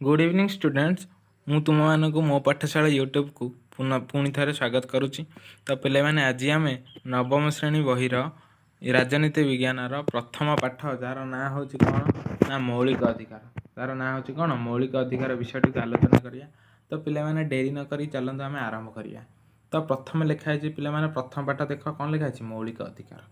Good evening students. मु तुम मानक मो पाठशाला यूट्यूब को पुणी थे स्वागत करुच्ची। तो पे आज आम नवम श्रेणी बही राजनीति विज्ञान प्रथम पाठ जार ना हूँ कौन ना मौलिक अधिकार। तार ना हूँ कौन मौलिक अधिकार विषय टी आलोचना करिया। तो पे डेरी नक चलते आम आरंभ करिया। तो प्रथम लिखाई पे प्रथम पाठ देख कौन लिखाई मौलिक अधिकार।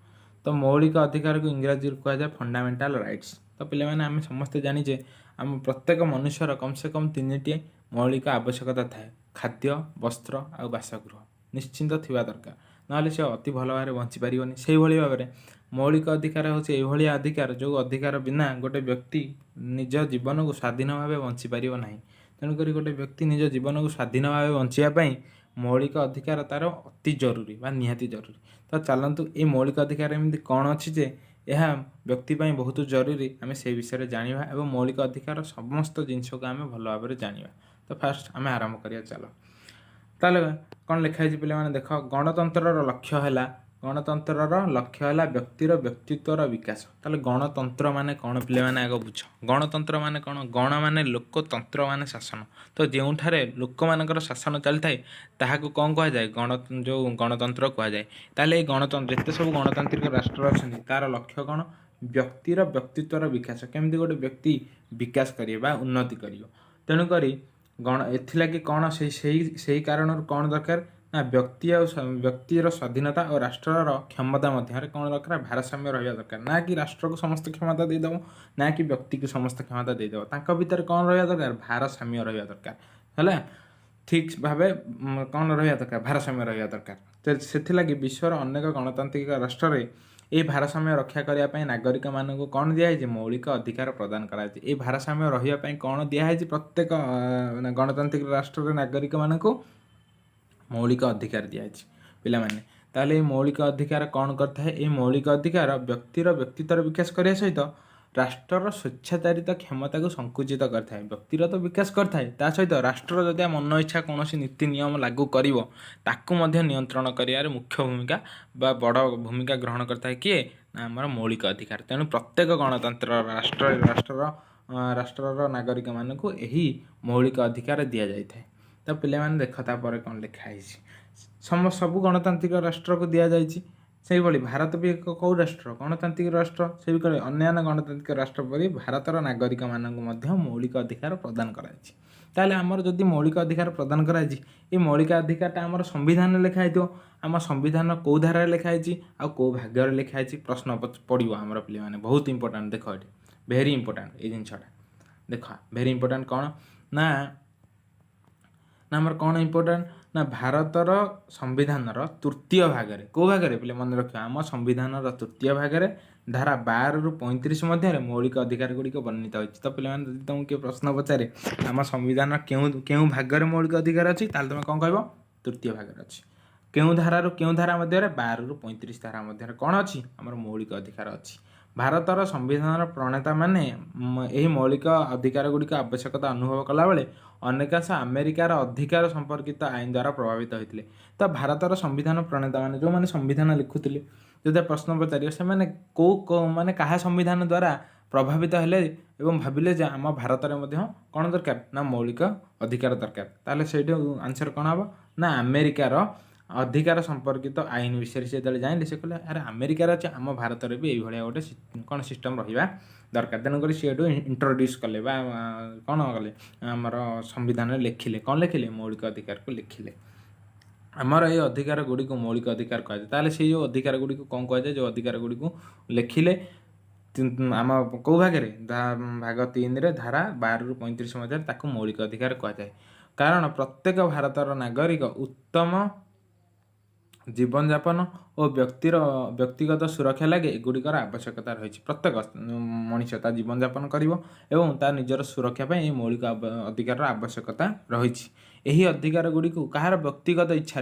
तो मौलिक अधिकार को इंग्राजी कहुए फंडामेंटाल राइट्स। तो पे आम समस्ते जानीजे आम प्रत्येक मनुष्यर कम से कम 3टी मौलिक आवश्यकता थाए। खाद्य, वस्त्र आ बासगृह निश्चिंत थिबा दरकार, ना से अति भल भाव बंची पारिबनी। से भली भाव में मौलिक अधिकार होछि एभली अधिकार जो अधिकार बिना गोटे व्यक्ति निज जीवन को स्वाधीन भाव बंची पारिबो नाही। तेणुक गोटे व्यक्ति निज जीवन को स्वाधीन भाव बंचापी मौलिक अधिकार तार अति जरूरी बा निहाती जरूरी। तो चलतु ये मौलिक अधिकार एमती कौन अच्छी जे यह व्यक्ति बहुत जरूरी आम से विषय जाना और मौलिक अधिकार समस्त जिनस को आम भल भाव में जाना। तो फास्ट आम आरंभ करिया चलो। ताले कौन लिखाई पे देख गणतंत्र लक्ष्य है व्यक्तिर व्यक्तित्वर विकास। ताले गणतंत्र माने कौन पे आग बुझ। गणतंत्र माने कौन गण माने लोकतंत्र माने शासन। तो जोठारे लोक मानकर शासन चली थाए ताहाको कौन कह जाए गण जो गणतंत्र कह जाए। ताले गणतंत्र जिते सब गणतांत्रिक राष्ट्र अच्छा तार लक्ष्य कौन व्यक्तिर व्यक्तित्वर विकास। केमती गोटे व्यक्ति विकास करिए उन्नति करियो। तेणुक गण एथिलागि कौन से कारण कौन दरकार ना व्यक्तिर स्वाधीनता और राष्ट्रर क्षमता मध्य कौन दरकार भारसाम्य रहा दरकार। ना कि राष्ट्र को समस्त क्षमता देदेव ना कि व्यक्ति को समस्त क्षमता देदेव। तांका भितर कौन रहा दरकार भारसाम्य रहा दरकार है। ठीक भाव कौन रहा दरकार भारसाम्य रहा दरकार। तो से विश्वर अनेक गणतांत्रिक राष्ट्र ये भारसाम्य रक्षा करने नागरिक मानक कौन दिखाई मौलिक अधिकार प्रदान कराई। ये भारसाम्य रही कौन दिखाई प्रत्येक गणतांत्रिक राष्ट्र नागरिक मानक मौलिक अधिकार दिखाई पिला माने। ताले मौलिक अधिकार कौन करता है ये मौलिक अधिकार व्यक्तिर व्यक्तित्वर विकास करने सहित राष्ट्रर स्वेच्छाचारित क्षमता को संकुचित करता है। व्यक्तिर तो विकास करता है ता सहित राष्ट्र जदि मन इच्छा कौन नीति नियम लागू कर नियंत्रण कर मुख्य भूमिका बा बड़ भूमिका ग्रहण करता है किए ना आमर मौलिक अधिकार। तेणु प्रत्येक गणतंत्र राष्ट्रर नागरिक मानक यही मौलिक अधिकार दि जाए। तो पे देख तापर कौन लिखाई सब गणतांत्रिक राष्ट्र को दि जाए। से भाई भारत भी एक कौ राष्ट्र गणतांत्रिक राष्ट्र से अन्य गणतांत्रिक राष्ट्र पर भारतर नागरिक मानक मौलिक अधिकार प्रदान कराई। ताले आमर जदि मौलिक अधिकार प्रदान कराई ये मौलिक अधिकार आमर संविधान लिखाई थो। आम संविधान कौ धारा लिखाई आ कौ भाग्य लिखाई प्रश्न पड़ो आमर पे बहुत इंपोर्टाट। देख ये भेरी इंपोर्टाट ये जिनसा देख भेरी इंपोर्टाट कौन ना आमर कौन इंपोर्टाट ना भारतर संविधान तृतीय भाग कौ भाग पे मन रख आम संविधान तृतीय भाग धारा 12 ରୁ 35 मध्य मौलिक अधिकार गुड़िक वर्णित होती। तो पे तुमको किए प्रश्न पचारे आम संविधान क्यों भाग मौलिक अधिकार अच्छी तुम कौन कह तृतीय भाग अच्छी क्यों धारा क्यों धारा मध्य 12 ରୁ 35 धारा मध्य कौन अच्छी आमर मौलिक अधिकार अच्छी। भारतर संविधान प्रणेता माने यही मौलिक अधिकार गुड़िक आवश्यकता अनुभव कला बेले अनेकांश अमेरिकार अधिकार संपर्कित आईन द्वारा प्रभावित होते। तो भारतर संविधान प्रणेता माने जो माने संविधान लिखुले जो प्रश्न पचार से मैंने कौ माने कहा संविधान द्वारा प्रभावित हेले एवं भाविले जे आम भारत में कौन दरकार ना मौलिक अधिकार दरकार। ताले से आंसर कौन हम ना अमेरिकार अधिकार संपर्कित आईन विषय से जानले से कहले अरे अमेरिकार अच्छे आम भारत में भी ये गोटे कौन सिस्टम रहा दरकार। तेणुक सी इंट्रोड्यूस कले कौन कले आमर संविधान लिखिले कौन लिखिले मौलिक अधिकार को लिखिले। आमर ये अधिकार गुड़ी को मौलिक अधिकार कहुए। ताले से जो अधिकार गुड़ी को कौन कहुए जो अधिकार गुड़ी को लिखिले आम कौ भाग भाग 3 रे धारा 12 ରୁ 35 मध्य मौलिक अधिकार कहुए। कारण प्रत्येक भारतर नागरिक उत्तम जीवन यापन और व्यक्तिगत सुरक्षा लगे एगुड़िकर आवश्यकता रही। प्रत्येक मनीष जीवन यापन कर निजर सुरक्षा ये मौलिक अधिकार आवश्यकता रही। यही अधिकार गुड़ी को कहार व्यक्तिगत इच्छा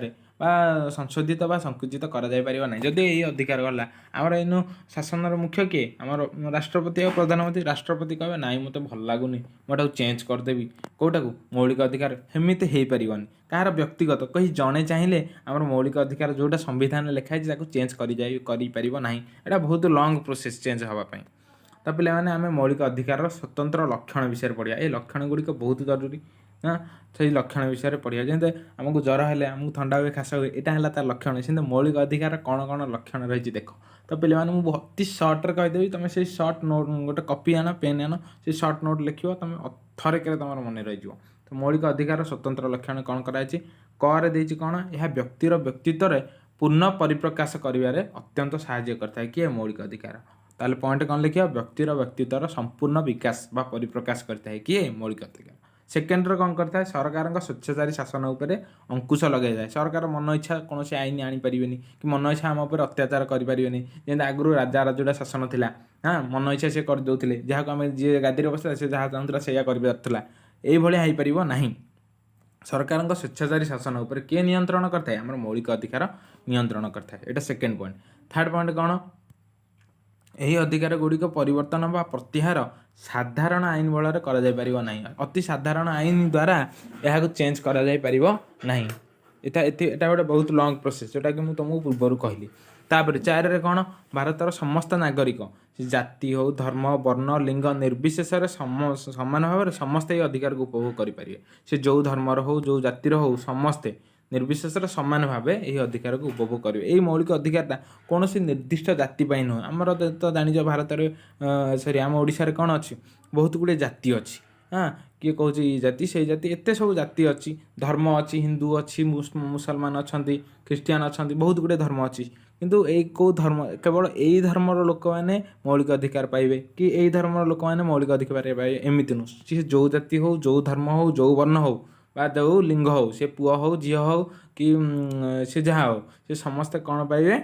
संशोधित बा संकुचित करा जाय परिबा नहीं। जदि ये अधिकार गला आमर इन शासन मुख्य किए आमर राष्ट्रपति और प्रधानमंत्री। राष्ट्रपति कहे ना मत भल लगुनि मोटा चेंज करदेवी कौटा को मौलिक अधिकार हेमिति हो पारनि कहार व्यक्तिगत कहीं जड़े चाहिए आमर मौलिक अधिकार जोटा संविधान लिखाई चेंज कर बहुत लंग प्रोसेस चेंज हाँपाई। तो पे आम मौलिक अधिकार स्वतंत्र लक्षण विषय पढ़ा। ये लक्षण गुड़िक बहुत जरूरी। हाँ, से लक्षण विषय पढ़ा जमी आमको ज्वर हेल्ले आमको थंडा हुए खास हुए यहाँ है तार लक्षण से मौलिक अधिकार कौन कौन लक्षण रही देख। तो पे अति सर्ट्रे कहीदेवी तुम से सर्ट नोट गोटे कॉपी आन पेन आन से सर्ट नोट लिख तुम थरक तुम मन रही। तो मौलिक अधिकार स्वतंत्र लक्षण कौन कराई कर देती कौन यह व्यक्तिर व्यक्तित्व में पूर्ण परिप्रकाश करिवारे अत्यंत सहाय्य करता है किए मौलिक अधिकार। ताले पॉइंट कौन लिखिया व्यक्तिर व्यक्तित्वर संपूर्ण विकास बा परिप्रकाश करता है किए मौलिक अधिकार। सेकेंड कौन करता है सरकार स्वेच्छाचारी शासन उपर अंकुश लगे जाए। सरकार मन इच्छा कौन आईन आनीपारे कि मन इच्छा आम उपर अत्याचार करें जमी आगु राजा राजुड़ा शासन था। हाँ, मन इच्छा सी करदे जहाँ को आम जी गादी बसला से जहाँ चाहूला से करता ये हो पार ना। सरकार स्वेच्छाचारी शासन उपर किए नियंत्रण करता है आम मौलिक अधिकार नियंत्रण करता है। यहाँ सेकेंड पॉइंट। थर्ड पॉइंट कौन यही अधिकार गुड़िक परिवर्तन बा प्रत्याहार साधारण आईन बल में अति साधारण आईन द्वारा यह चेंज कर गोटे बहुत लंग प्रोसेस जोटा कि तुमको पूर्वर कहली। तापर 4 रे कौन भारतर समस्त नागरिक जाति हो धर्म वर्ण लिंग निर्विशेष समान भाव में समस्ते ये अधिकार को उपभोग करें। से जो धर्मर हो जो जातिर हो समस्ते निर्विशेष समान भाव यही अधिकार को उपभोग करेंगे। यही मौलिक अधिकारटा कौन सी निर्दिष्ट जाति नुह। आमर तो जान भारत में सॉरी आम ओडिशा कौन अच्छी बहुत गुड़े जाति अच्छी। हाँ, किए कौच जाति से जाति एत सब जाति अच्छी धर्म अच्छी हिंदू अच्छी मुसलमान अच्छा ख्रीस्टियान अच्छा बहुत गुड़े धर्म अच्छी किंतु यही कौ धर्म केवल यही धर्मर लोक मैंने मौलिक अधिकार पाइबे कि यही धर्मर लोक मैंने मौलिक अधिकार पाइबे एमती नुह। सी जो जाति हो जो धर्म हो जो वर्ण हो बा जो लिंग हो से पुआ हो झी हो कि से जहाँ हो से समस्ते कौन पाइबे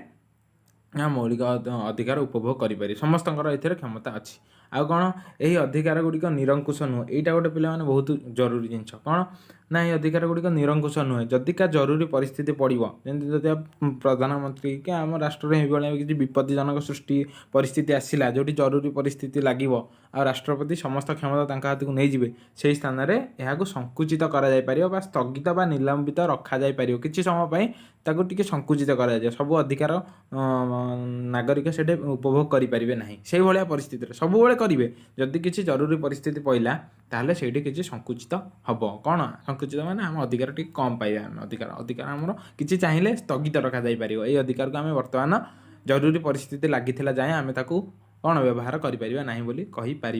मौलिक अधिकार उपभोग करें। समस्त ये क्षमता अच्छी। आउ कौन यही अधिकार गुड़िक निरंकुश नुह। यहाँ गोटे पे बहुत जरूरी जिनस कौन ना ये अधिकार गुड़िक निरंकुश नुहे। जदि का जरूरी परिस्थिति पड़ो जमी प्रधानमंत्री कि आम राष्ट्र में किसी विपत्तिजनक सृष्टि परिस्थिति आसला जो जरूरी परिस्थिति लगे आ राष्ट्रपति समस्त क्षमता हाथ को नहीं जाए से स्थान में यह संकुचित कर स्थगित बा निलंबित रखा जापर किसी समय टी संकुचित कर सब अधिकार नागरिक से उपभोग करें ना से भाया परिस्थिति सब करेंगे। जदि किसी जरूरी परिस्थिति पड़ा ताहले सेठी किसी संकुचित हम कौन संकुचित माने आम अधिकार टी कम पाइबा अधिकार अधिकार आमर किसी चाहिए स्थगित रखा जापर। ये अधिकार को आम बर्तमान जरूरी परिस्थिति लगी जाए आम ताकू कौन व्यवहार करें ना बोली कहीपर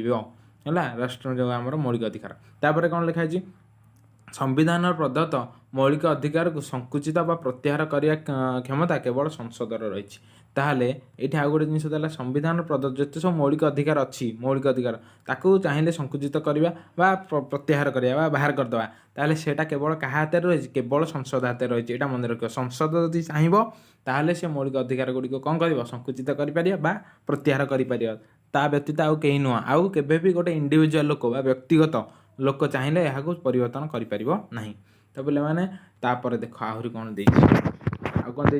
है राष्ट्र जो आम मौलिक अधिकार। तापर कौन लिखाई संविधान प्रदत्त मौलिक अधिकार को संकुचित बा प्रत्याहार करने क्षमता केवल संसदर रही। ताहले ये आउ गोटे जिन संविधान प्रदत्त जिते सब मौलिक अधिकार अच्छी मौलिक अधिकार ताकू चाहिए संकुचित करवा बा प्रत्याहार करवा बाहर करदे ताहले सेटा केवल क्या हाथ रही केवल संसद हाथ रही। यहाँ मन रख संसद जदि चाहिए ताहले से मौलिक अधिकार गुड़िक कौन कर संकुचित कर प्रत्याहार कर व्यतीत आउ कहीं नुह आउ केबे गोटे इंडिविजुअल लोक बा व्यक्तिगत लोक चाहिए यह परिवर्तन करना। तो पे मैंने तापर देख आहरी कौन दे कौन दे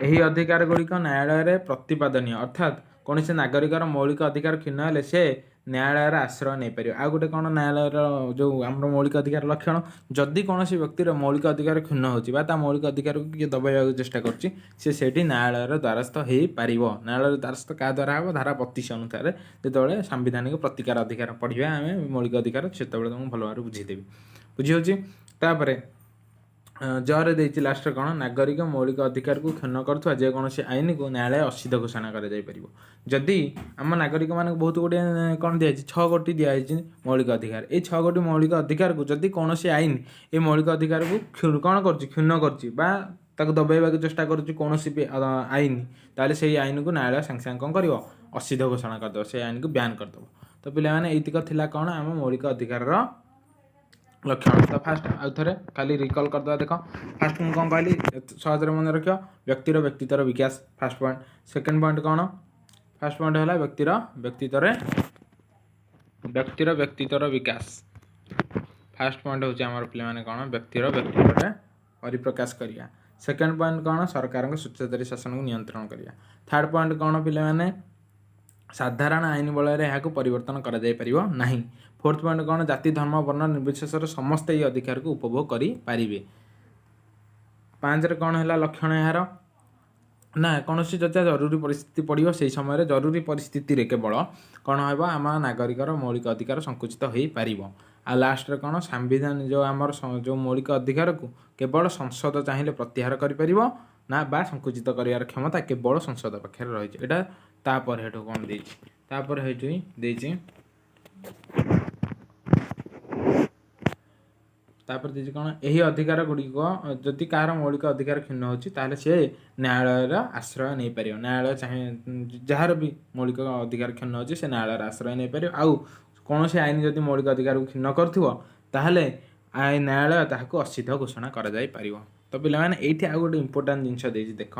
यही अधिकार गुड़िक न्यायालय प्रतिपादनीय अर्थात कौन से नागरिकर मौलिक अधिकार क्षीण हेले से न्यायालय आश्रय नहीं पार। आ गोटे कौन न्यायालय जो आम मौलिक अधिकार लक्षण जदि कौन व्यक्तिर मौलिक अधिकार क्षीण होता मौलिक अधिकार को किए दबाइबा चेष्टा कर न्यायालय द्वारस्थ हो पार। न्यायालय द्वारस्थ क्या द्वारा हम धारा 32 अनुसार जो सांविधानिक प्रतिकार अधिकार पढ़ा आम मौलिक अधिकार से तुमको भल भाव बुझेदेवी बुझे। जरे देती लास्ट कौन नागरिक मौलिक अधिकार को क्षण करुवा जेकोसी आईन को न्यायालय असिद्ध घोषणा करी आम नागरिक मान बहुत गुड़े कौन दिखाई 6 गोटी दिखाई मौलिक अधिकार। ये 6 गोटी मौलिक अधिकार को जदि कौन आईन ये मौलिक अधिकार को कौन क्षुण्ण कर दबाइबा चेष्टा कर आईन ताले से आईन को न्यायालय सागे सागे कौन कर असिद्ध घोषणा करदे से आईन को बैन करदे। तो पे यतिक थिला कौन आम मौलिक अधिकार लक्षण। तो फास्ट आउ थे खाली रिकल करदे देख फास्ट मुझे कौन कहली सहज मन रख व्यक्तिर व्यक्तित्वर विकास फास्ट पॉइंट। सेकेंड पॉइंट कौन फास्ट पॉइंट है व्यक्तिर व्यक्तित्वर विकास। फास्ट पॉइंट हूँ आम पे कौन व्यक्तिर व्यक्तित्व परिप्रकाश करिया। सेकेंड पॉइंट कौन सरकार स्वेच्छाचारी शासन को नियंत्रण करिया। थर्ड पॉइंट कौन पे साधारण आईन बल यहाँ परिवर्तन कर। फोर्थ पॉइंट कौन जाति धर्म वर्ण निर्विशेष समस्त ये अधिकार को उपभोग करें। 5 रे कौन है लक्षण यार ନା କୌଣସି ଯଦି ଜରୁରୀ ପରିସ୍ଥିତି ପଡ଼ିବ ସେହି ସମୟରେ ଜରୁରୀ ପରିସ୍ଥିତିରେ କେବଳ କ'ଣ ହେବ ଆମ ନାଗରିକର ମୌଳିକ ଅଧିକାର ସଙ୍କୁଚିତ ହୋଇପାରିବ। ଆଉ ଲାଷ୍ଟରେ କ'ଣ ସାମ୍ବିଧାନ ଯେଉଁ ଆମର ଯେଉଁ ମୌଳିକ ଅଧିକାରକୁ କେବଳ ସଂସଦ ଚାହିଁଲେ ପ୍ରତ୍ୟାହାର କରିପାରିବ ନା ବା ସଙ୍କୁଚିତ କରିବାର କ୍ଷମତା କେବଳ ସଂସଦ ପାଖରେ ରହିଛି। ଏଇଟା ତାପରେ ହେଠୁ କ'ଣ ଦେଇଛି, ତାପରେ ହେଠୁ ଦେଇଛି ତାପରେ ଦେଇଛି କ'ଣ ଏହି ଅଧିକାର ଗୁଡ଼ିକ ଯଦି କାହାର ମୌଳିକ ଅଧିକାର କ୍ଷୁଣ୍ଣ ହେଉଛି ତାହେଲେ ସେ ନ୍ୟାୟାଳୟର ଆଶ୍ରୟ ନେଇପାରିବ। ନ୍ୟାୟାଳୟ ଚାହେଁ ଯାହାର ବି ମୌଳିକ ଅଧିକାର କ୍ଷୁଣ୍ଣ ହେଉଛି ସେ ନ୍ୟାୟାଳୟର ଆଶ୍ରୟ ନେଇପାରିବ। ଆଉ କୌଣସି ଆଇନ ଯଦି ମୌଳିକ ଅଧିକାରକୁ କ୍ଷୁଣ୍ଣ କରୁଥିବ ତାହେଲେ ନ୍ୟାୟାଳୟ ତାହାକୁ ଅସିଦ୍ଧ ଘୋଷଣା କରାଯାଇପାରିବ। ତ ପିଲାମାନେ ଏଇଠି ଆଉ ଗୋଟେ ଇମ୍ପୋର୍ଟାଣ୍ଟ ଜିନିଷ ଦେଇଛି ଦେଖ,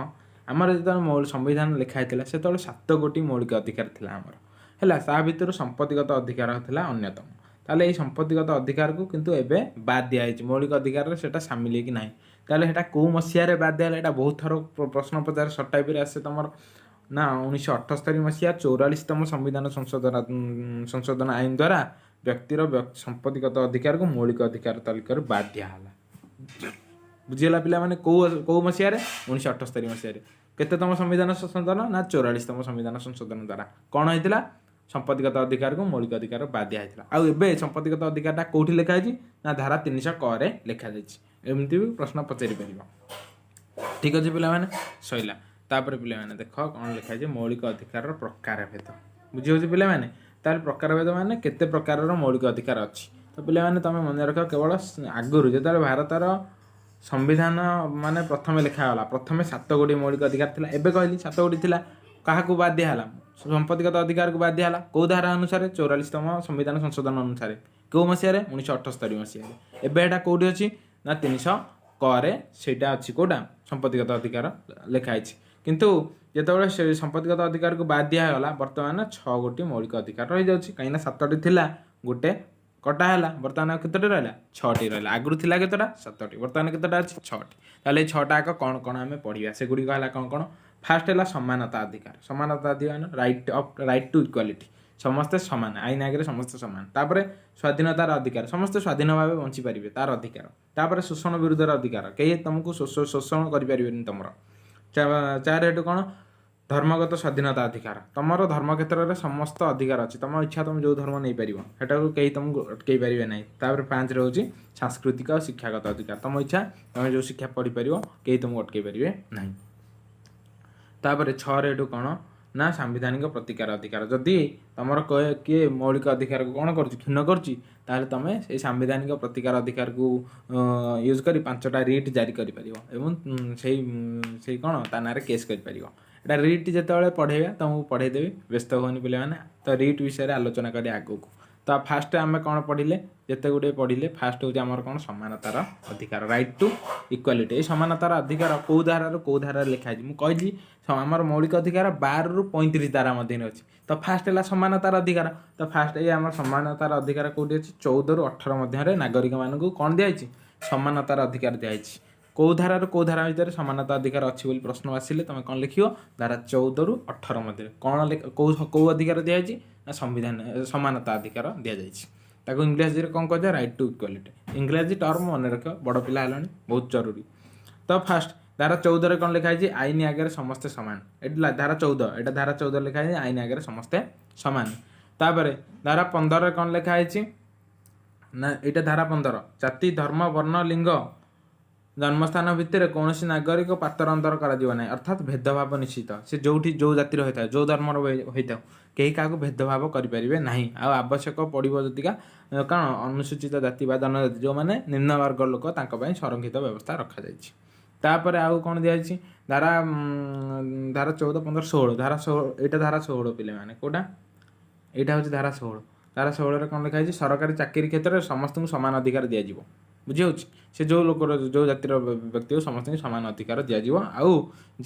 ଆମର ଯେତେବେଳେ ସମ୍ବିଧାନ ଲେଖା ହେଇଥିଲା ସେତେବେଳେ 7 ମୌଳିକ ଅଧିକାର ଥିଲା ଆମର ହେଲା, ତା ଭିତରୁ ସମ୍ପତ୍ତିଗତ ଅଧିକାର ଥିଲା ଅନ୍ୟତମ। ତାହେଲେ ଏଇ ସମ୍ପତ୍ତିଗତ ଅଧିକାରକୁ କିନ୍ତୁ ଏବେ ବାଦ୍ ଦିଆଯାଇଛି, ମୌଳିକ ଅଧିକାରରେ ସେଇଟା ସାମିଲ ହେଇକି ନାହିଁ। ତାହେଲେ ସେଇଟା କେଉଁ ମସିହାରେ ବାଦ୍ ଦିଆହେଲା? ଏଇଟା ବହୁତ ଥର ପ୍ରଶ୍ନ ପଚାରେ ସର୍ଟ ଟାଇପ୍ରେ ଆସେ ତୁମର ନା 1978 ମସିହା 44ତମ ସମ୍ବିଧାନ ସଂଶୋଧନ ଆଇନ ଦ୍ୱାରା ବ୍ୟକ୍ତିର ସମ୍ପତ୍ତିଗତ ଅଧିକାରକୁ ମୌଳିକ ଅଧିକାର ତାଲିକାରୁ ବାଦ୍ ଦିଆହେଲା। ବୁଝିଗଲା ପିଲାମାନେ? କେଉଁ ମସିହାରେ? 1978 ମସିହାରେ। କେତେତମ ସମ୍ବିଧାନ ସଂଶୋଧନ? ନା 44ତମ ସମ୍ବିଧାନ ସଂଶୋଧନ ଦ୍ୱାରା କ'ଣ ହେଇଥିଲା? ସମ୍ପତ୍ତିଗତ ଅଧିକାରକୁ ମୌଳିକ ଅଧିକାର ବାଦ୍ ଦିଆଯାଇଥିଲା। ଆଉ ଏବେ ସମ୍ପତ୍ତିଗତ ଅଧିକାରଟା କେଉଁଠି ଲେଖା ହେଇଛି? ନା ଧାରା 300 ଲେଖାଯାଇଛି। ଏମିତି ବି ପ୍ରଶ୍ନ ପଚାରିପାରିବ। ଠିକ୍ ଅଛି ପିଲାମାନେ, ସଇଲା। ତାପରେ ପିଲାମାନେ ଦେଖ କ'ଣ ଲେଖା ହେଇଛି, ମୌଳିକ ଅଧିକାରର ପ୍ରକାରଭେଦ। ବୁଝିହେଉଛି ପିଲାମାନେ? ତାହେଲେ ପ୍ରକାରଭେଦ ମାନେ କେତେ ପ୍ରକାରର ମୌଳିକ ଅଧିକାର ଅଛି। ତ ପିଲାମାନେ ତୁମେ ମନେ ରଖ, କେବଳ ଆଗରୁ ଯେତେବେଳେ ଭାରତର ସମ୍ବିଧାନ ମାନେ ପ୍ରଥମେ ଲେଖାଗଲା, ପ୍ରଥମେ 7 ମୌଳିକ ଅଧିକାର ଥିଲା। ଏବେ କହିଲି 7 ଥିଲା, କାହାକୁ ବାଦ୍ ଦିଆହେଲା? ସମ୍ପତ୍ତିଗତ ଅଧିକାରକୁ ବାଦ୍ ଦିଆହେଲା। କେଉଁ ଧାରା ଅନୁସାରେ? 44ତମ ସମ୍ବିଧାନ ସଂଶୋଧନ ଅନୁସାରେ। କେଉଁ ମସିହାରେ? 1978 ମସିହାରେ। ଏବେ ଏଇଟା କେଉଁଠି ଅଛି? ନା 300 ସେଇଟା ଅଛି। କେଉଁଟା? ସମ୍ପତ୍ତିଗତ ଅଧିକାର ଲେଖା ହେଇଛି। କିନ୍ତୁ ଯେତେବେଳେ ସେ ସମ୍ପତ୍ତିଗତ ଅଧିକାରକୁ ବାଦ୍ ଦିଆଗଲା, ବର୍ତ୍ତମାନ 6 ମୌଳିକ ଅଧିକାର ରହିଯାଉଛି। କାହିଁକିନା 7 ଥିଲା, ଗୋଟେ କଟା ହେଲା, ବର୍ତ୍ତମାନ କେତୋଟି ରହିଲା? 6ଟି ରହିଲା। ଆଗରୁ ଥିଲା କେତେଟା? 7ଟି। ବର୍ତ୍ତମାନ କେତେଟା ଅଛି? 6ଟି। ତାହେଲେ ଏଇ 6ଟା ଆଗ କ'ଣ କ'ଣ ଆମେ ପଢ଼ିବା, ସେଗୁଡ଼ିକ ହେଲା କ'ଣ କ'ଣ? ଫାର୍ଷ୍ଟ ହେଲା ସମାନତା ଅଧିକାର। ସମାନତା ଅଧିକାର ରାଇଟ୍ ଟୁ ଇକ୍ୱାଲିଟି, ସମସ୍ତେ ସମାନ, ଆଇନ ଆଗରେ ସମସ୍ତେ ସମାନ। ତାପରେ ସ୍ୱାଧୀନତାର ଅଧିକାର, ସମସ୍ତେ ସ୍ୱାଧୀନ ଭାବେ ବଞ୍ଚିପାରିବେ, ତାର ଅଧିକାର। ତାପରେ ଶୋଷଣ ବିରୁଦ୍ଧର ଅଧିକାର, କେହି ତୁମକୁ ଶୋଷଣ କରିପାରିବେନି ତମର। 4 ହେଠୁ କ'ଣ? ଧର୍ମଗତ ସ୍ୱାଧୀନତା ଅଧିକାର, ତୁମର ଧର୍ମ କ୍ଷେତ୍ରରେ ସମସ୍ତ ଅଧିକାର ଅଛି, ତୁମ ଇଚ୍ଛା ତୁମେ ଯେଉଁ ଧର୍ମ ନେଇପାରିବ, ସେଟାକୁ କେହି ତୁମକୁ ଅଟକେଇ ପାରିବେ ନାହିଁ। ତାପରେ 5ରେ ହେଉଛି ସାଂସ୍କୃତିକ ଆଉ ଶିକ୍ଷାଗତ ଅଧିକାର, ତୁମ ଇଚ୍ଛା ତୁମେ ଯେଉଁ ଶିକ୍ଷା ପଢ଼ିପାରିବ, କେହି ତୁମକୁ ଅଟକେଇ ପାରିବେ ନାହିଁ। ତାପରେ 6ରେ ଏଠୁ କ'ଣ? ନା ସାମ୍ବିଧାନିକ ପ୍ରତିକାର ଅଧିକାର, ଯଦି ତୁମର କିଏ ମୌଳିକ ଅଧିକାରକୁ କ'ଣ କରୁଛି? କ୍ଷୁଣ୍ଣ କରୁଛି, ତାହେଲେ ତୁମେ ସେଇ ସାମ୍ବିଧାନିକ ପ୍ରତିକାର ଅଧିକାରକୁ ୟୁଜ୍ କରି 5ଟା ରିଟ୍ ଜାରି କରିପାରିବ ଏବଂ ସେଇ କ'ଣ ତା ନାଁରେ କେସ୍ କରିପାରିବ। ଏଇଟା ରିଟ୍ ଯେତେବେଳେ ପଢ଼େଇବା ତୁମକୁ ପଢ଼େଇଦେବି, ବ୍ୟସ୍ତ ହୁଅନି ପିଲାମାନେ। ତ ରିଟ୍ ବିଷୟରେ ଆଲୋଚନା କରିବା ଆଗକୁ। ତ ଫାଷ୍ଟ ଆମେ କ'ଣ ପଢ଼ିଲେ? ଯେତେ ଗୁଡ଼ିଏ ପଢ଼ିଲେ। ଫାଷ୍ଟ ହେଉଛି ଆମର କ'ଣ? ସମାନତାର ଅଧିକାର, ରାଇଟ୍ ଟୁ ଇକ୍ୱାଲିଟି। ଏଇ ସମାନତାର ଅଧିକାର କେଉଁ ଧାରାରୁ କେଉଁ ଧାରାରେ ଲେଖା ହେଇଛି? ମୁଁ କହିଲି ଆମର ମୌଳିକ ଅଧିକାର 12ରୁ 35 ଧାରା ମଧ୍ୟରେ ଅଛି। ତ ଫାଷ୍ଟ ହେଲା ସମାନତାର ଅଧିକାର। ତ ଫାଷ୍ଟ ଏଇ ଆମର ସମାନତାର ଅଧିକାର କେଉଁଠି ଅଛି? 14ରୁ 18 ମଧ୍ୟରେ ନାଗରିକମାନଙ୍କୁ କ'ଣ ଦିଆଯାଇଛି? ସମାନତାର ଅଧିକାର ଦିଆଯାଇଛି। କେଉଁ ଧାରାରୁ କେଉଁ ଧାରା ଭିତରେ ସମାନତା ଅଧିକାର ଅଛି ବୋଲି ପ୍ରଶ୍ନ ଆସିଲେ ତୁମେ କ'ଣ ଲେଖିବ? ଧାରା 14ରୁ 18 ମଧ୍ୟରେ କ'ଣ କେଉଁ ଅଧିକାର ଦିଆଯାଇଛି? ନା ସମାନତା ଅଧିକାର ଦିଆଯାଇଛି। ତାକୁ ଇଂରାଜୀରେ କ'ଣ କୁହାଯାଏ? Right to equality. ଇଂରାଜୀ ଟର୍ମ ମନେ ରଖିବ, ବଡ଼ ପିଲା ହେଲାଣି, ବହୁତ ଜରୁରୀ। ତ ଫାଷ୍ଟ ଧାରା 14ରେ କ'ଣ ଲେଖା ହେଇଛି? ଆଇନ ଆଗରେ ସମସ୍ତେ ସମାନ। ଏଠି ଧାରା 14, ଏଇଟା ଧାରା 14 ଲେଖା ହେଇଛି, ଆଇନ ଆଗରେ ସମସ୍ତେ ସମାନ। ତାପରେ ଧାରା 15ରେ କ'ଣ ଲେଖା ହେଇଛି? ନା ଏଇଟା ଧାରା 15, ଜାତି, ଧର୍ମ, ବର୍ଣ୍ଣ, ଲିଙ୍ଗ, ଜନ୍ମସ୍ଥାନ ଭିତରେ କୌଣସି ନାଗରିକ ପାତର ଅନ୍ତର କରାଯିବ ନାହିଁ, ଅର୍ଥାତ୍ ଭେଦଭାବ ନିଶ୍ଚିତ। ସେ ଯେଉଁଠି ଯେଉଁ ଜାତିର ହୋଇଥାଏ, ଯେଉଁ ଧର୍ମର ହୋଇଥାଉ, କେହି କାହାକୁ ଭେଦଭାବ କରିପାରିବେ ନାହିଁ। ଆଉ ଆବଶ୍ୟକ ପଡ଼ିବ ଯଦିକା କ'ଣ? ଅନୁସୂଚିତ ଜାତି ବା ଜନଜାତି, ଯେଉଁମାନେ ନିମ୍ନ ବର୍ଗର ଲୋକ, ତାଙ୍କ ପାଇଁ ସଂରକ୍ଷିତ ବ୍ୟବସ୍ଥା ରଖାଯାଇଛି। ତାପରେ ଆଉ କ'ଣ ଦିଆଯାଇଛି? ଧାରା 14, 15, 16। ଧାରା 16, ଏଇଟା ଧାରା 16 ପିଲାମାନେ। କେଉଁଟା? ଏଇଟା ହେଉଛି ଧାରା 16। ଧାରା 16ରେ କ'ଣ ଲେଖା ହେଇଛି? ସରକାରୀ ଚାକିରି କ୍ଷେତ୍ରରେ ସମସ୍ତଙ୍କୁ ସମାନ ଅଧିକାର ଦିଆଯିବ। ବୁଝିହେଉଛି? ସେ ଯେଉଁ ଲୋକର ଯେଉଁ ଜାତିର ବ୍ୟକ୍ତିକୁ ସମସ୍ତଙ୍କୁ ସମାନ ଅଧିକାର ଦିଆଯିବ। ଆଉ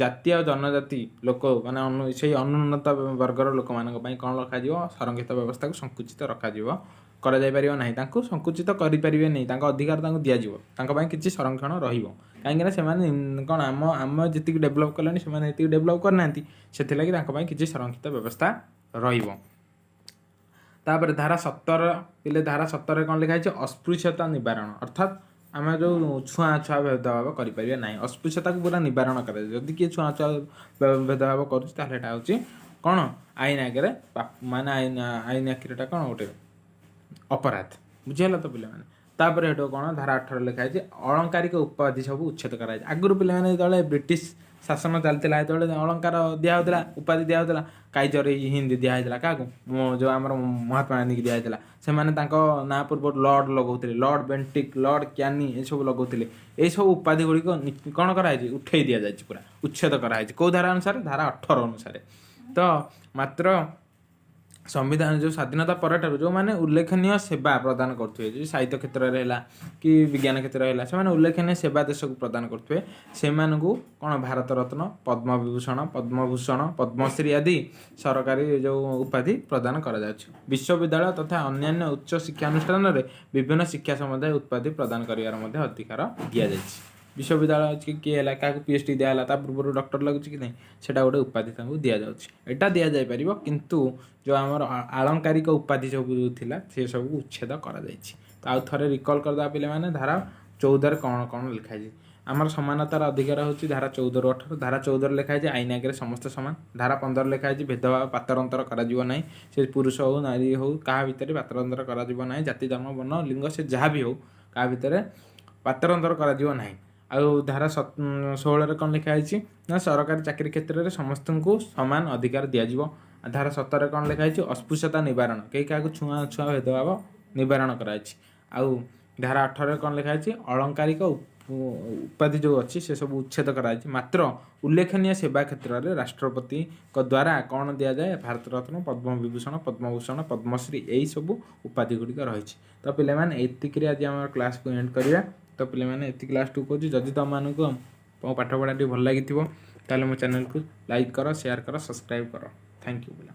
ଜାତି ଆଉ ଜନଜାତି ଲୋକ ମାନେ ସେଇ ଅନୁନ୍ନତ ବର୍ଗର ଲୋକମାନଙ୍କ ପାଇଁ କ'ଣ ରଖାଯିବ? ସଂରକ୍ଷିତ ବ୍ୟବସ୍ଥାକୁ ସଙ୍କୁଚିତ କରାଯାଇପାରିବ ନାହିଁ। ତାଙ୍କୁ ସଙ୍କୁଚିତ କରିପାରିବେ ନାହିଁ, ତାଙ୍କ ଅଧିକାର ତାଙ୍କୁ ଦିଆଯିବ, ତାଙ୍କ ପାଇଁ କିଛି ସଂରକ୍ଷଣ ରହିବ। କାହିଁକିନା ସେମାନେ କ'ଣ ଆମେ ଯେତିକି ଡେଭଲପ୍ କଲେଣି, ସେମାନେ ସେତିକି ଡେଭଲପ୍ କରିନାହାନ୍ତି, ସେଥିଲାଗି ତାଙ୍କ ପାଇଁ କିଛି ସଂରକ୍ଷିତ ବ୍ୟବସ୍ଥା ରହିବ। ତାପରେ ଧାରା 17 ପିଲେ, ଧାରା 17ରେ କ'ଣ ଲେଖା ହେଇଛି? ଅସ୍ପୃଶ୍ୟତା ନିବାରଣ, ଅର୍ଥାତ୍ ଆମେ ଯେଉଁ ଛୁଆଁଛୁଆଁ ଭେଦଭାବ କରିପାରିବା ନାହିଁ। ଅସ୍ପୃଶ୍ୟତାକୁ ପୁରା ନିବାରଣ କରାଯାଏ। ଯଦି କିଏ ଛୁଆଁଛୁଆଁ ଭେଦଭାବ କରୁଛି ତାହେଲେ ଏଇଟା ହେଉଛି କ'ଣ ଆଇନ ଆଗରେ ମାନେ ଆଇନ ଆଖିରେ ଏଇଟା କ'ଣ ଗୋଟେ ଅପରାଧ। ବୁଝିଗଲା ତ ପିଲାମାନେ। ତାପରେ ହେଠୁ କ'ଣ ଧାରା 18 ଲେଖା ହେଇଛି ଅଳଙ୍କାରିକ ଉପାଧି ସବୁ ଉଚ୍ଛେଦ କରାଯାଇଛି। ଆଗରୁ ପିଲାମାନେ ଯେତେବେଳେ ବ୍ରିଟିଶ ଶାସନ ଚାଲିଥିଲା ସେତେବେଳେ ଅଳଙ୍କାର ଦିଆହେଉଥିଲା, ଉପାଧି ଦିଆହେଉଥିଲା। କାଇଜର ହିନ୍ଦ ଦିଆହେଇଥିଲା କାହାକୁ, ଯେଉଁ ଆମର ମହାତ୍ମା ଗାନ୍ଧୀକି ଦିଆହେଇଥିଲା। ସେମାନେ ତାଙ୍କ ନାଁ ପୂର୍ବରୁ ଲର୍ଡ଼ ଲଗାଉଥିଲେ, ଲର୍ଡ଼ ବେଣ୍ଟିକ୍, ଲର୍ଡ଼ କ୍ୟାନି ଏସବୁ ଲଗାଉଥିଲେ। ଏଇସବୁ ଉପାଧି ଗୁଡ଼ିକ କ'ଣ କରାହେଇଛି, ଉଠେଇ ଦିଆଯାଇଛି, ପୁରା ଉଚ୍ଛେଦ କରାହେଇଛି। କେଉଁ ଧାରା ଅନୁସାରେ, ଧାରା 18 ଅନୁସାରେ। ତ ମାତ୍ର ସମ୍ବିଧାନ ଯେଉଁ ସ୍ୱାଧୀନତା ପରଠାରୁ ଯେଉଁମାନେ ଉଲ୍ଲେଖନୀୟ ସେବା ପ୍ରଦାନ କରୁଥିବେ, ଯେଉଁ ସାହିତ୍ୟ କ୍ଷେତ୍ରରେ ହେଲା କି ବିଜ୍ଞାନ କ୍ଷେତ୍ରରେ ହେଲା, ସେମାନେ ଉଲ୍ଲେଖନୀୟ ସେବା ଦେଶକୁ ପ୍ରଦାନ କରୁଥିବେ, ସେମାନଙ୍କୁ କ'ଣ ଭାରତ ରତ୍ନ, ପଦ୍ମବିଭୂଷଣ, ପଦ୍ମଭୂଷଣ, ପଦ୍ମଶ୍ରୀ ଆଦି ସରକାରୀ ଯେଉଁ ଉପାଧି ପ୍ରଦାନ କରାଯାଉଛି। ବିଶ୍ୱବିଦ୍ୟାଳୟ ତଥା ଅନ୍ୟାନ୍ୟ ଉଚ୍ଚ ଶିକ୍ଷାନୁଷ୍ଠାନରେ ବିଭିନ୍ନ ଶିକ୍ଷା ସମ୍ବନ୍ଧୀୟ ଉପାଧି ପ୍ରଦାନ କରିବାର ମଧ୍ୟ ଅଧିକାର ଦିଆଯାଇଛି। ବିଶ୍ୱବିଦ୍ୟାଳୟ କିଏ ହେଲା, କାହାକୁ PhD ଦିଆହେଲା, ତା ପୂର୍ବରୁ ଡକ୍ଟର ଲାଗୁଛି କି ନାହିଁ, ସେଇଟା ଗୋଟେ ଉପାଧି ତାଙ୍କୁ ଦିଆଯାଉଛି। ଏଇଟା ଦିଆଯାଇପାରିବ, କିନ୍ତୁ ଯେଉଁ ଆମର ଆଳଙ୍କାରିକ ଉପାଧି ସବୁ ଥିଲା ସେସବୁକୁ ଉଚ୍ଛେଦ କରାଯାଇଛି। ତ ଆଉ ଥରେ ରିକଲ୍ କରିଦେବା ପିଲାମାନେ, ଧାରା 14ରେ କ'ଣ କ'ଣ ଲେଖାଯାଇଛି। ଆମର ସମାନତାର ଅଧିକାର ହେଉଛି ଧାରା 14ରୁ 18। ଧାରା 14ରେ ଲେଖା ହେଇଛି ଆଇନ ଆଗରେ ସମସ୍ତେ ସମାନ। ଧାରା 15 ଲେଖା ହେଇଛି ଭେଦଭାବ ପାତରଅନ୍ତର କରାଯିବ ନାହିଁ। ସେ ପୁରୁଷ ହେଉ ନାରୀ ହେଉ କାହା ଭିତରେ ପାତରଅନ୍ତର କରାଯିବ ନାହିଁ। ଜାତି ଧର୍ମ ବର୍ଣ୍ଣ ଲିଙ୍ଗ ସେ ଯାହା ବି ହେଉ କାହା ଭିତରେ ପାତରଅନ୍ତର କରାଯିବ ନାହିଁ। ଆଉ ଧାରା 16ରେ କ'ଣ ଲେଖା ହେଇଛି ନା ସରକାରୀ ଚାକିରି କ୍ଷେତ୍ରରେ ସମସ୍ତଙ୍କୁ ସମାନ ଅଧିକାର ଦିଆଯିବ। ଧାରା 17ରେ କ'ଣ ଲେଖା ହେଇଛି ଅସ୍ପୃଶ୍ୟତା ନିବାରଣ, କେହି କାହାକୁ ଛୁଆଁ ଭେଦଭାବ ନିବାରଣ କରାଯାଇଛି। ଆଉ ଧାରା 18ରେ କ'ଣ ଲେଖା ହେଇଛି ଅଳଙ୍କାରିକ ଉପାଧି ଯେଉଁ ଅଛି ସେସବୁ ଉଚ୍ଛେଦ କରାଯାଇଛି। ମାତ୍ର ଉଲ୍ଲେଖନୀୟ ସେବା କ୍ଷେତ୍ରରେ ରାଷ୍ଟ୍ରପତିଙ୍କ ଦ୍ୱାରା କ'ଣ ଦିଆଯାଏ, ଭାରତ ରତ୍ନ, ପଦ୍ମବିଭୂଷଣ, ପଦ୍ମଭୂଷଣ, ପଦ୍ମଶ୍ରୀ ଏହିସବୁ ଉପାଧି ଗୁଡ଼ିକ ରହିଛି। ତ ପିଲାମାନେ ଏତିକିରେ ଆଜି ଆମର କ୍ଲାସ୍କୁ ଏଣ୍ଡ କରିବା। ତ ପିଲାମାନେ ଏତିକି ଲାଷ୍ଟକୁ କହୁଛି, ଯଦି ତୁମମାନଙ୍କୁ ମୋ ପାଠପଢ଼ା ଟିକେ ଭଲ ଲାଗିଥିବ ତାହେଲେ ମୋ ଚ୍ୟାନେଲକୁ ଲାଇକ୍ କର, ସେୟାର କର, ସବସ୍କ୍ରାଇବ୍ କର। ଥ୍ୟାଙ୍କ ୟୁ ପିଲା।